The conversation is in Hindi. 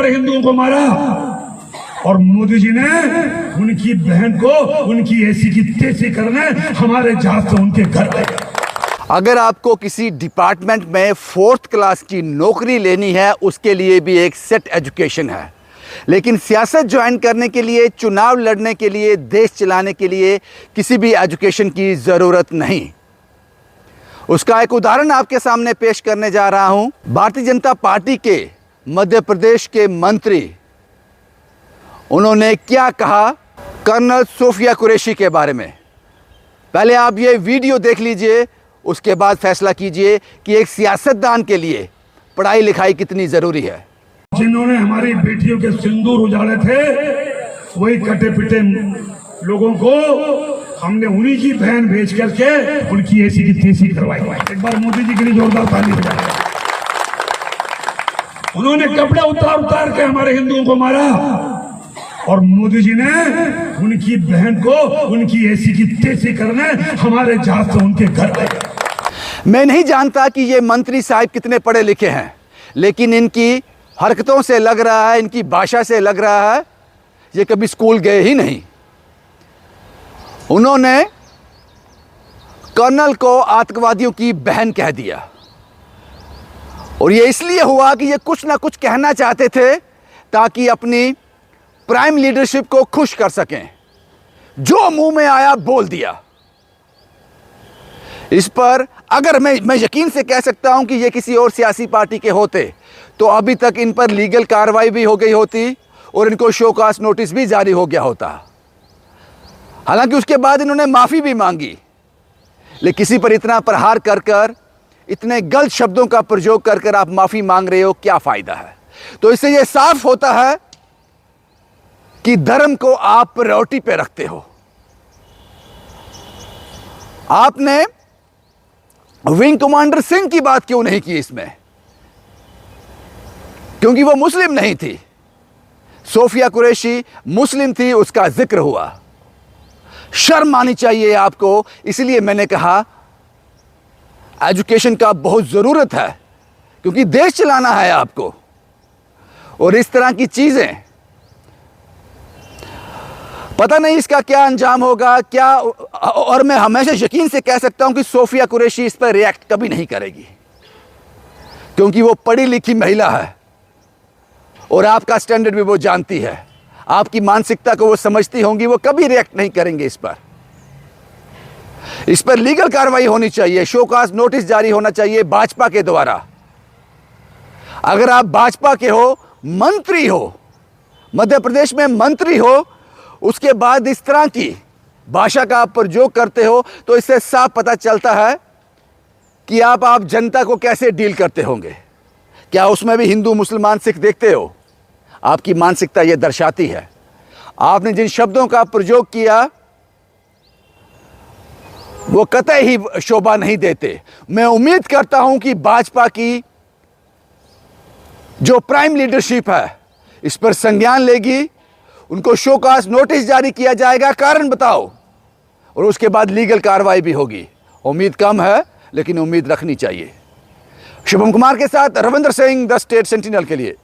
हमारे हिंदुओं को मारा, और मोदी जी ने उनकी बहन को उनकी ऐसी की तैसी करने हमारे जहाज से उनके घर गए। अगर आपको किसी डिपार्टमेंट में 4th क्लास की नौकरी लेनी है, उसके लिए भी एक सेट एजुकेशन है। लेकिन सियासत ज्वाइन करने के लिए, चुनाव लड़ने के लिए, देश चलाने के लिए किसी भी एजुकेशन की ज़रूरत नहीं। उसका एक उदाहरण आपके सामने पेश करने जा रहा हूं। भारतीय जनता पार्टी के मध्य प्रदेश के मंत्री, उन्होंने क्या कहा कर्नल सोफिया कुरैशी के बारे में। पहले आप ये वीडियो देख लीजिए, उसके बाद फैसला कीजिए कि एक सियासतदान के लिए पढ़ाई लिखाई कितनी ज़रूरी है। जिन्होंने हमारी बेटियों के सिंदूर उजाड़े थे, वही कटे पिटे लोगों को हमने उन्हीं की बहन भेज करके उनकी ऐसी की तैसी करवाई। एक बार मोदी जी के लिए जोरदार ताली बजाएं। उन्होंने कपड़े उतार के हमारे हिंदुओं को मारा, और मोदी जी ने उनकी बहन को उनकी ऐसी की तैसी करने हमारे जहाज से उनके घर गए। मैं नहीं जानता कि ये मंत्री साहब कितने पढ़े लिखे हैं, लेकिन इनकी हरकतों से लग रहा है, इनकी भाषा से लग रहा है ये कभी स्कूल गए ही नहीं। उन्होंने कर्नल को आतंकवादियों की बहन कह दिया, और ये इसलिए हुआ कि ये कुछ ना कुछ कहना चाहते थे ताकि अपनी प्राइम लीडरशिप को खुश कर सकें। जो मुंह में आया बोल दिया। इस पर अगर मैं यकीन से कह सकता हूं कि ये किसी और सियासी पार्टी के होते तो अभी तक इन पर लीगल कार्रवाई भी हो गई होती और इनको शो कॉज नोटिस भी जारी हो गया होता। हालांकि उसके बाद इन्होंने माफ़ी भी मांगी, लेकिन किसी पर इतना प्रहार कर इतने गलत शब्दों का प्रयोग कर आप माफ़ी मांग रहे हो, क्या फ़ायदा है। तो इससे यह साफ होता है कि धर्म को आप प्रायोरिटी पे रखते हो। आपने विंग कमांडर सिंह की बात क्यों नहीं की इसमें? क्योंकि वो मुस्लिम नहीं थी। सोफिया कुरैशी मुस्लिम थी, उसका जिक्र हुआ। शर्म आनी चाहिए आपको। इसलिए मैंने कहा एजुकेशन का बहुत ज़रूरत है, क्योंकि देश चलाना है आपको। और इस तरह की चीज़ें पता नहीं इसका क्या अंजाम होगा क्या। और मैं हमेशा यकीन से कह सकता हूं कि सोफिया कुरैशी इस पर रिएक्ट कभी नहीं करेगी, क्योंकि वो पढ़ी लिखी महिला है और आपका स्टैंडर्ड भी वो जानती है। आपकी मानसिकता को वो समझती होंगी, वो कभी रिएक्ट नहीं करेंगे इस पर। इस पर लीगल कार्रवाई होनी चाहिए, शो कॉज नोटिस जारी होना चाहिए भाजपा के द्वारा। अगर आप भाजपा के हो, मंत्री हो, मध्य प्रदेश में मंत्री हो, उसके बाद इस तरह की भाषा का आप प्रयोग करते हो, तो इससे साफ पता चलता है कि आप जनता को कैसे डील करते होंगे। क्या उसमें भी हिंदू मुसलमान सिख देखते हो? आपकी मानसिकता यह दर्शाती है। आपने जिन शब्दों का प्रयोग किया वो कतई ही शोभा नहीं देते। मैं उम्मीद करता हूं कि भाजपा की जो प्राइम लीडरशिप है इस पर संज्ञान लेगी, उनको शो कॉज नोटिस जारी किया जाएगा, कारण बताओ, और उसके बाद लीगल कार्रवाई भी होगी। उम्मीद कम है, लेकिन उम्मीद रखनी चाहिए। शुभम कुमार के साथ Ravindra Singh, the state sentinel के लिए।